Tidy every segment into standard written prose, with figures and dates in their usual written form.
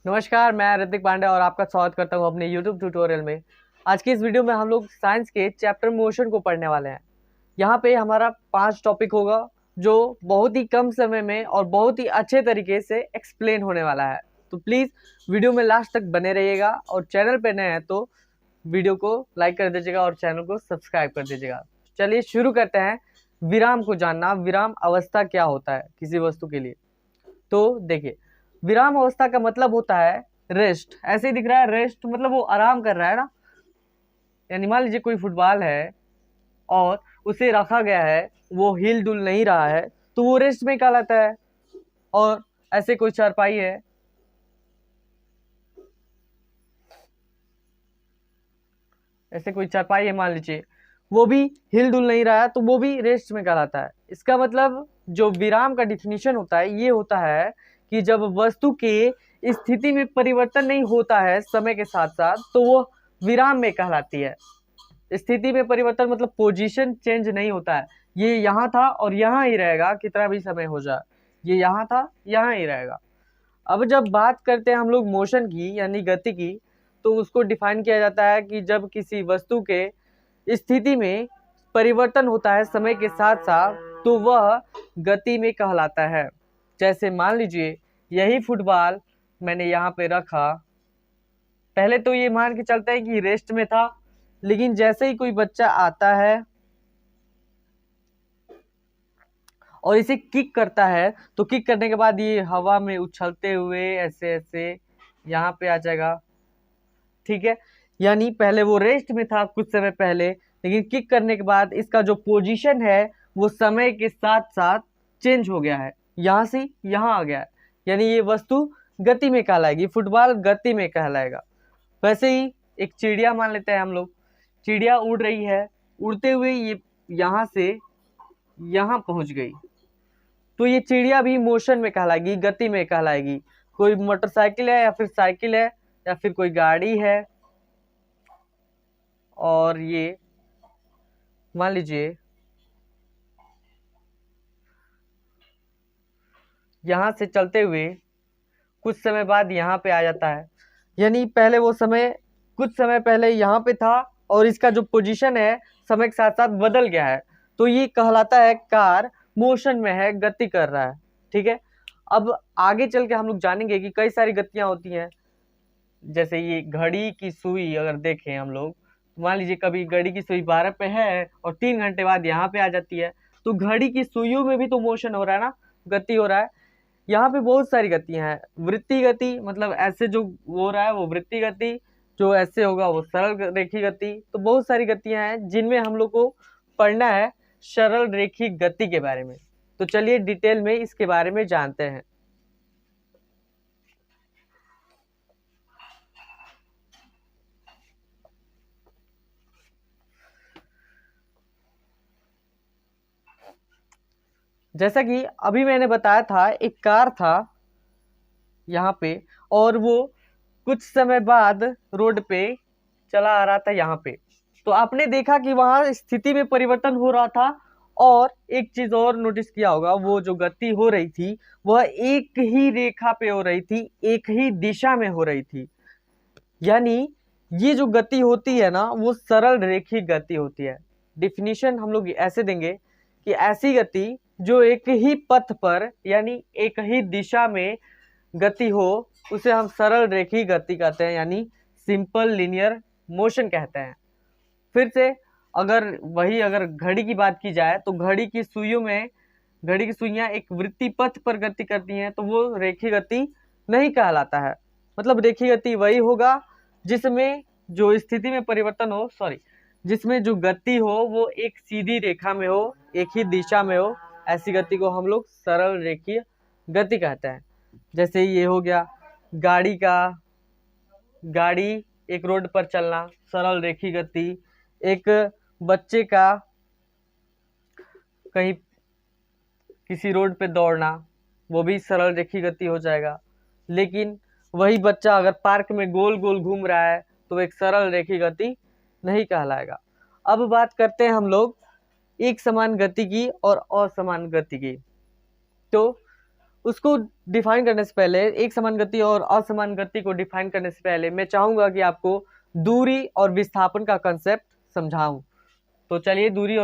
नमस्कार, मैं ऋतिक पांडे और आपका स्वागत करता हूं अपने YouTube ट्यूटोरियल में। आज की इस वीडियो में हम लोग साइंस के चैप्टर मोशन को पढ़ने वाले हैं। यहाँ पे हमारा 5 टॉपिक होगा जो बहुत ही कम समय में और बहुत ही अच्छे तरीके से एक्सप्लेन होने वाला है। तो प्लीज़ वीडियो में लास्ट तक बने रहिएगा और चैनल पे नए हैं तो वीडियो को लाइक कर दीजिएगा और चैनल को सब्सक्राइब कर दीजिएगा। चलिए शुरू करते हैं। विराम को जानना, विराम अवस्था क्या होता है किसी वस्तु के लिए। तो देखिए, विराम अवस्था का मतलब होता है रेस्ट। ऐसे ही दिख रहा है, रेस्ट मतलब वो आराम कर रहा है ना। यानी मान लीजिए कोई फुटबॉल है और उसे रखा गया है, वो हिल डुल नहीं रहा है, तो वो रेस्ट में कहलाता है। और ऐसे कोई चारपाई है, ऐसे कोई चारपाई है मान लीजिए, वो भी हिल डुल नहीं रहा है, तो वो भी रेस्ट में कहलाता है। इसका मतलब जो विराम का डिफिनीशन होता है ये होता है कि जब वस्तु के स्थिति में परिवर्तन नहीं होता है समय के साथ साथ, तो वो विराम में कहलाती है। स्थिति में परिवर्तन मतलब पोजीशन चेंज नहीं होता है। ये यहाँ था और यहाँ ही रहेगा, कितना भी समय हो जाए। ये यहाँ था, यहाँ ही रहेगा। अब जब बात करते हैं हम लोग मोशन की यानी गति की, तो उसको डिफाइन किया जाता है कि जब किसी वस्तु के स्थिति में परिवर्तन होता है समय के साथ साथ, तो वह गति में कहलाता है। जैसे मान लीजिए यही फुटबॉल मैंने यहाँ पे रखा, पहले तो ये मान के चलते हैं कि रेस्ट में था, लेकिन जैसे ही कोई बच्चा आता है और इसे किक करता है, तो किक करने के बाद ये हवा में उछलते हुए ऐसे ऐसे यहाँ पे आ जाएगा। ठीक है, यानी पहले वो रेस्ट में था कुछ समय पहले, लेकिन किक करने के बाद इसका जो पोजीशन है वो समय के साथ साथ चेंज हो गया है, यहाँ से यहाँ आ गया है। यानी ये वस्तु गति में कहलाएगी, फुटबॉल गति में कहलाएगा। वैसे ही एक चिड़िया मान लेते हैं हम लोग। चिड़िया उड़ रही है, उड़ते हुए ये यहाँ से यहाँ पहुंच गई, तो ये चिड़िया भी मोशन में कहलाएगी, गति में कहलाएगी। कोई मोटरसाइकिल है या फिर साइकिल है या फिर कोई गाड़ी है, और ये मान लीजिए यहाँ से चलते हुए कुछ समय बाद यहाँ पे आ जाता है। यानी पहले वो समय कुछ समय पहले यहाँ पे था और इसका जो पोजीशन है समय के साथ साथ बदल गया है, तो ये कहलाता है कार मोशन में है, गति कर रहा है। ठीक है, अब आगे चल के हम लोग जानेंगे कि कई सारी गतियां होती हैं। जैसे ये घड़ी की सुई अगर देखें हम लोग, मान लीजिए कभी घड़ी की सुई 12 पे है और 3 घंटे बाद यहाँ पे आ जाती है, तो घड़ी की सुइयों में भी तो मोशन हो रहा है ना, गति हो रहा है। यहाँ पे बहुत सारी गतियां हैं। वृत्ति गति मतलब ऐसे जो हो रहा है वो वृत्ति गति, जो ऐसे होगा वो सरल रेखी गति। तो बहुत सारी गतियां हैं जिनमें हम लोग को पढ़ना है सरल रेखी गति के बारे में। तो चलिए डिटेल में इसके बारे में जानते हैं। जैसा कि अभी मैंने बताया था, एक कार था यहाँ पे और वो कुछ समय बाद रोड पे चला आ रहा था यहाँ पे, तो आपने देखा कि वहां स्थिति में परिवर्तन हो रहा था। और एक चीज और नोटिस किया होगा, वो जो गति हो रही थी वह एक ही रेखा पे हो रही थी, एक ही दिशा में हो रही थी। यानी ये जो गति होती है ना वो सरल रेखी गति होती है। डिफिनीशन हम लोग ऐसे देंगे कि ऐसी गति जो एक ही पथ पर यानी एक ही दिशा में गति हो, उसे हम सरल रेखी गति कहते हैं, यानी सिंपल लीनियर मोशन कहते हैं। फिर से अगर घड़ी की बात की जाए, तो घड़ी की सुइयों में, घड़ी की सुइयां एक वृत्तीय पथ पर गति करती हैं, तो वो रेखी गति नहीं कहलाता है। मतलब रेखी गति वही होगा जिसमें जो स्थिति में परिवर्तन हो, जिसमें जो गति हो वो एक सीधी रेखा में हो, एक ही दिशा में हो। ऐसी गति को हम लोग सरल रेखीय गति कहते हैं। जैसे ये हो गया गाड़ी एक रोड पर चलना, सरल रेखी गति। एक बच्चे का कहीं किसी रोड पे दौड़ना, वो भी सरल रेखी गति हो जाएगा। लेकिन वही बच्चा अगर पार्क में गोल गोल घूम रहा है तो एक सरल रेखी गति नहीं कहलाएगा। अब बात करते हैं हम लोग एक समान गति की और असमान गति की। तो उसको डिफाइन करने से पहले, एक समान गति और असमान गति को डिफाइन करने से पहले मैं चाहूंगा कि आपको दूरी और विस्थापन का कंसेप्ट समझाऊं। तो चलिए दूरी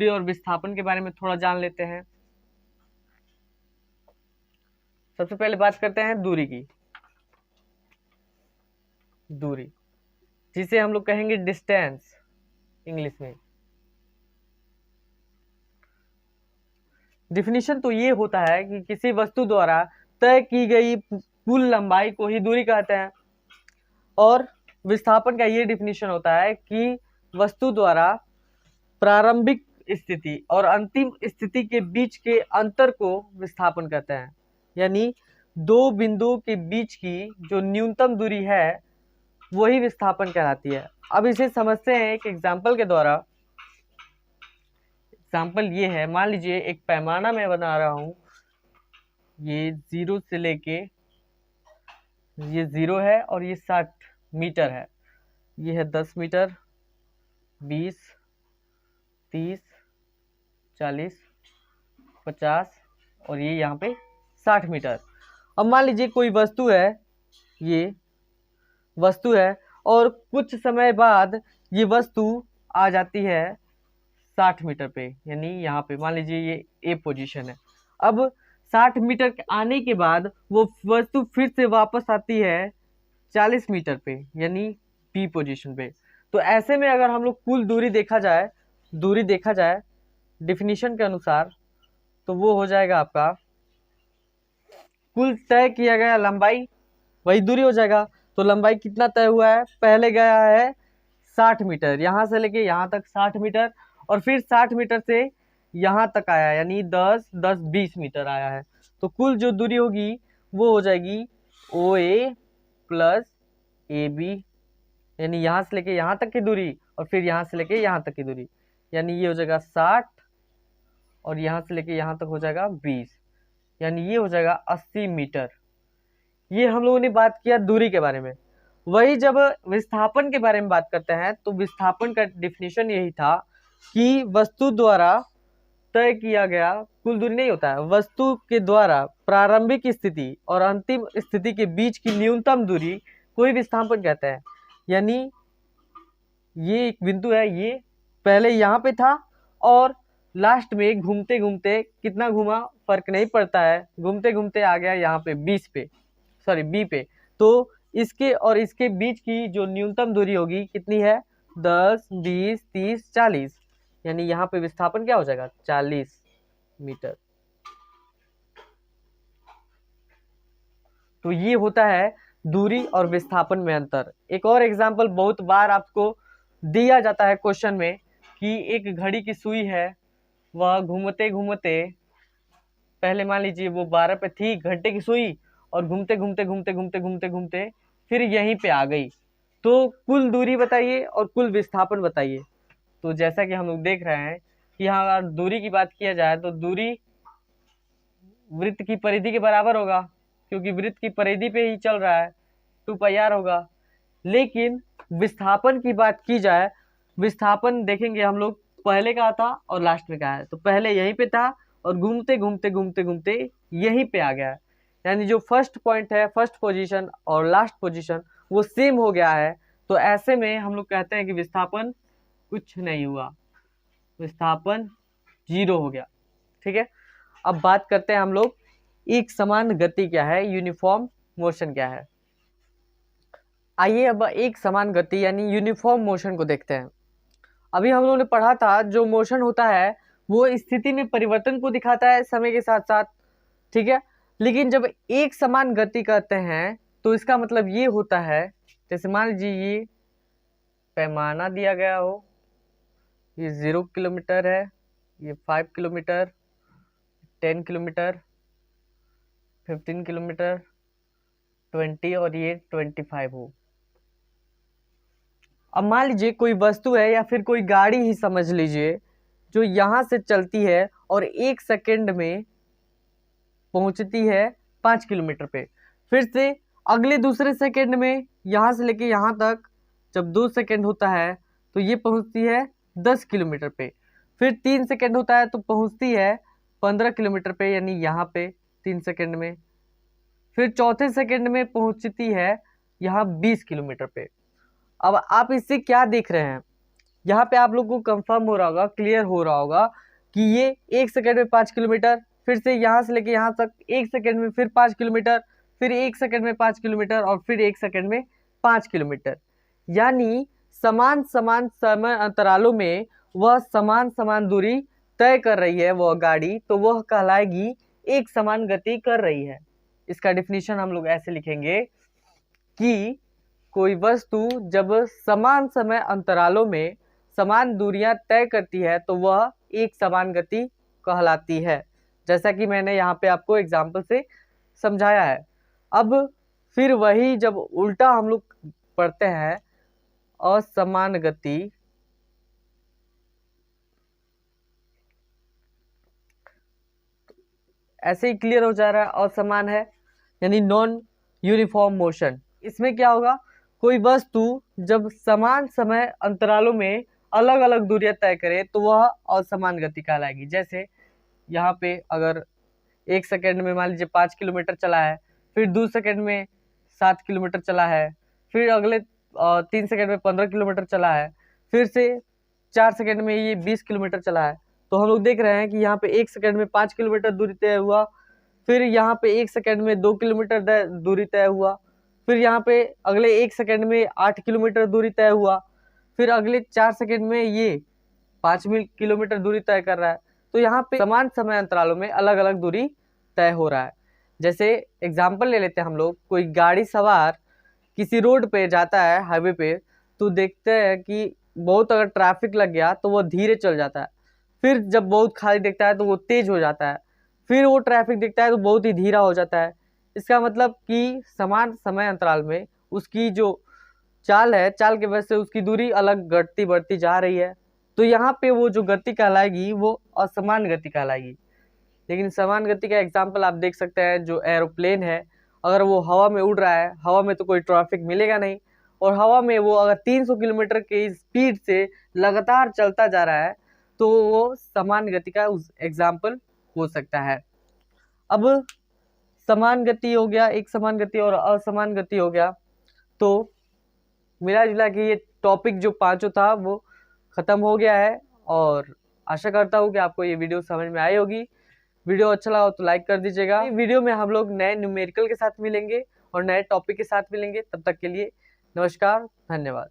और विस्थापन के बारे में थोड़ा जान लेते हैं। सबसे पहले बात करते हैं दूरी की। दूरी, जिसे हम लोग कहेंगे डिस्टेंस इंग्लिश में। डिफिनीशन तो ये होता है कि किसी वस्तु द्वारा तय की गई कुल लंबाई को ही दूरी कहते हैं। और विस्थापन का ये डिफिनीशन होता है कि वस्तु द्वारा प्रारंभिक स्थिति और अंतिम स्थिति के बीच के अंतर को विस्थापन कहते हैं। यानी दो बिंदुओं के बीच की जो न्यूनतम दूरी है वही विस्थापन कहलाती है। अब इसे समझते हैं एक एग्जाम्पल के द्वारा। एग्जाम्पल ये है, मान लीजिए एक पैमाना मैं बना रहा हूं, ये 0 से लेके, ये 0 है और ये 60 मीटर है। ये है 10 मीटर, 20, 30, 40, 50 और ये यहाँ पे 60 मीटर। अब मान लीजिए कोई वस्तु है, ये वस्तु है और कुछ समय बाद ये वस्तु आ जाती है 60 मीटर पे, यानी यहाँ पे मान लीजिए ये ए पोजीशन है। अब 60 मीटर के आने के बाद वो वस्तु फिर से वापस आती है 40 मीटर पे, यानी बी पोजीशन पे। तो ऐसे में अगर हम लोग कुल दूरी देखा जाए डिफिनीशन के अनुसार, तो वो हो जाएगा आपका कुल तय किया गया लंबाई, वही दूरी हो जाएगा। तो लंबाई कितना तय हुआ है, पहले गया है 60 मीटर, यहाँ से लेके यहाँ तक 60 मीटर, और फिर 60 मीटर से यहाँ तक आया, यानी 20 मीटर आया है। तो कुल जो दूरी होगी वो हो जाएगी OA प्लस AB, यानी यहाँ से लेके यहाँ तक की दूरी और फिर यहाँ से लेके यहाँ तक की दूरी, यानी ये हो जाएगा 60 और यहाँ से लेके यहाँ तक हो जाएगा 20, यानी ये हो जाएगा 80 मीटर। ये हम लोगों ने बात किया दूरी के बारे में। वही जब विस्थापन के बारे में बात करते हैं तो विस्थापन का डिफिनीशन यही था कि वस्तु द्वारा तय किया गया कुल दूरी नहीं होता है, वस्तु के द्वारा प्रारंभिक स्थिति और अंतिम स्थिति के बीच की न्यूनतम दूरी को ही विस्थापन कहते हैं। यानी ये एक बिंदु है, ये पहले यहाँ पे था और लास्ट में घूमते घूमते कितना घूमा फर्क नहीं पड़ता है, घूमते घूमते आ गया यहाँ पे बी पे। तो इसके और इसके बीच की जो न्यूनतम दूरी होगी कितनी है, 10, 20, 30, 40, यानी यहाँ पे विस्थापन क्या हो जाएगा 40 मीटर। तो ये होता है दूरी और विस्थापन में अंतर। एक और एग्जांपल बहुत बार आपको दिया जाता है क्वेश्चन में कि एक घड़ी की सुई है, वह घूमते घूमते, पहले मान लीजिए वो 12 पे थी घंटे की सुई और घूमते घूमते फिर यहीं पे आ गई। तो कुल दूरी बताइए और कुल विस्थापन बताइए। तो जैसा कि हम लोग देख रहे हैं कि यहाँ अगर दूरी की बात किया जाए तो दूरी वृत्त की परिधि के बराबर होगा, क्योंकि वृत्त की परिधि पे ही चल रहा है, 2πr होगा। लेकिन विस्थापन की बात की जाए, विस्थापन देखेंगे हम लोग पहले कहा था और लास्ट में कहा है। तो पहले यहीं पे था और घूमते घूमते यहीं पे आ गया है, यानी जो फर्स्ट पॉइंट है, फर्स्ट पोजीशन और लास्ट पोजीशन वो सेम हो गया है। तो ऐसे में हम लोग कहते हैं कि विस्थापन कुछ नहीं हुआ, विस्थापन 0 हो गया। ठीक है, अब बात करते हैं हम लोग एक समान गति क्या है, यूनिफॉर्म मोशन क्या है। आइए अब एक समान गति यानी यूनिफॉर्म मोशन को देखते हैं। अभी हम लोगों ने पढ़ा था जो मोशन होता है वो स्थिति में परिवर्तन को दिखाता है समय के साथ साथ, ठीक है। लेकिन जब एक समान गति करते हैं तो इसका मतलब ये होता है, जैसे मान लीजिए ये पैमाना दिया गया हो, ये 0 किलोमीटर है, ये 5 किलोमीटर, 10 किलोमीटर, 15 किलोमीटर, 20 और ये 25 हो। अब मान लीजिए कोई वस्तु है या फिर कोई गाड़ी ही समझ लीजिए जो यहाँ से चलती है और 1 सेकंड में पहुंचती है 5 किलोमीटर पे, फिर से अगले दूसरे सेकंड में यहाँ से लेके यहाँ तक जब 2 सेकंड होता है तो ये पहुंचती है 10 किलोमीटर पे, फिर 3 सेकंड होता है तो पहुंचती है 15 किलोमीटर पे, यानी यहाँ पे 3 सेकंड में, फिर चौथे सेकंड में पहुंचती है यहाँ 20 किलोमीटर पे। अब आप इससे क्या देख रहे हैं, यहाँ पे आप लोग को कंफर्म हो रहा होगा, क्लियर हो रहा होगा कि ये 1 सेकंड में 5 किलोमीटर, फिर से यहाँ से लेके यहाँ तक 1 सेकंड में फिर 5 किलोमीटर, फिर 1 सेकंड में 5 किलोमीटर और फिर 1 सेकंड में 5 किलोमीटर। यानी समान समान समय अंतरालों में वह समान समान दूरी तय कर रही है वह गाड़ी, तो वह कहलाएगी एक समान गति कर रही है। इसका डिफिनीशन हम लोग ऐसे लिखेंगे कि कोई वस्तु जब समान समय अंतरालों में समान दूरियां तय करती है तो वह एक समान गति कहलाती है, जैसा कि मैंने यहाँ पे आपको एग्जाम्पल से समझाया है। अब फिर वही जब उल्टा हम लोग पढ़ते हैं, असमान गति, ऐसे ही क्लियर हो जा रहा है। असमान है यानी नॉन यूनिफॉर्म मोशन। इसमें क्या होगा, कोई वस्तु जब समान समय अंतरालों में अलग अलग दूरियां तय करे तो वह असमान गति कहलाएगी। जैसे यहाँ पे अगर 1 सेकंड में मान लीजिए 5 किलोमीटर चला है, फिर 2 सेकंड में 7 किलोमीटर चला है, फिर अगले 3 सेकंड में 15 किलोमीटर चला है, फिर से 4 सेकंड में ये 20 किलोमीटर चला है, तो हम लोग देख रहे हैं कि यहाँ पे 1 सेकंड में 5 किलोमीटर दूरी तय हुआ, फिर यहाँ पे 1 सेकंड में 2 किलोमीटर दूरी तय हुआ, फिर यहाँ पे अगले 1 सेकंड में 8 किलोमीटर दूरी तय हुआ, फिर अगले 4 सेकंड में ये 5 किलोमीटर दूरी तय कर रहा है। तो यहाँ पे समान समय अंतरालों में अलग अलग दूरी तय हो रहा है। जैसे एग्जाम्पल ले लेते हैं हम लोग, कोई गाड़ी सवार किसी रोड पे जाता है, हाईवे पे, तो देखते हैं कि बहुत अगर ट्रैफिक लग गया तो वो धीरे चल जाता है, फिर जब बहुत खाली दिखता है तो वो तेज हो जाता है, फिर वो ट्रैफिक दिखता है तो बहुत ही धीरा हो जाता है। इसका मतलब कि समान समय अंतराल में उसकी जो चाल है, चाल की वजह से उसकी दूरी अलग घटती बढ़ती जा रही है, तो यहाँ पे वो जो गति कहलाएगी वो असमान गति कहलाएगी। लेकिन समान गति का एग्जाम्पल आप देख सकते हैं, जो एरोप्लेन है, अगर वो हवा में उड़ रहा है, हवा में तो कोई ट्रैफिक मिलेगा नहीं, और हवा में वो अगर 300 किलोमीटर की स्पीड से लगातार चलता जा रहा है तो वो समान गति का एग्जाम्पल हो सकता है। अब समान गति हो गया, एक समान गति और असमान गति हो गया, तो मिला जुला के ये टॉपिक जो पांचों था वो खत्म हो गया है। और आशा करता हूँ कि आपको ये वीडियो समझ में आई होगी। वीडियो अच्छा लगा तो लाइक कर दीजिएगा। वीडियो में हम लोग नए न्यूमेरिकल के साथ मिलेंगे और नए टॉपिक के साथ मिलेंगे। तब तक के लिए नमस्कार, धन्यवाद।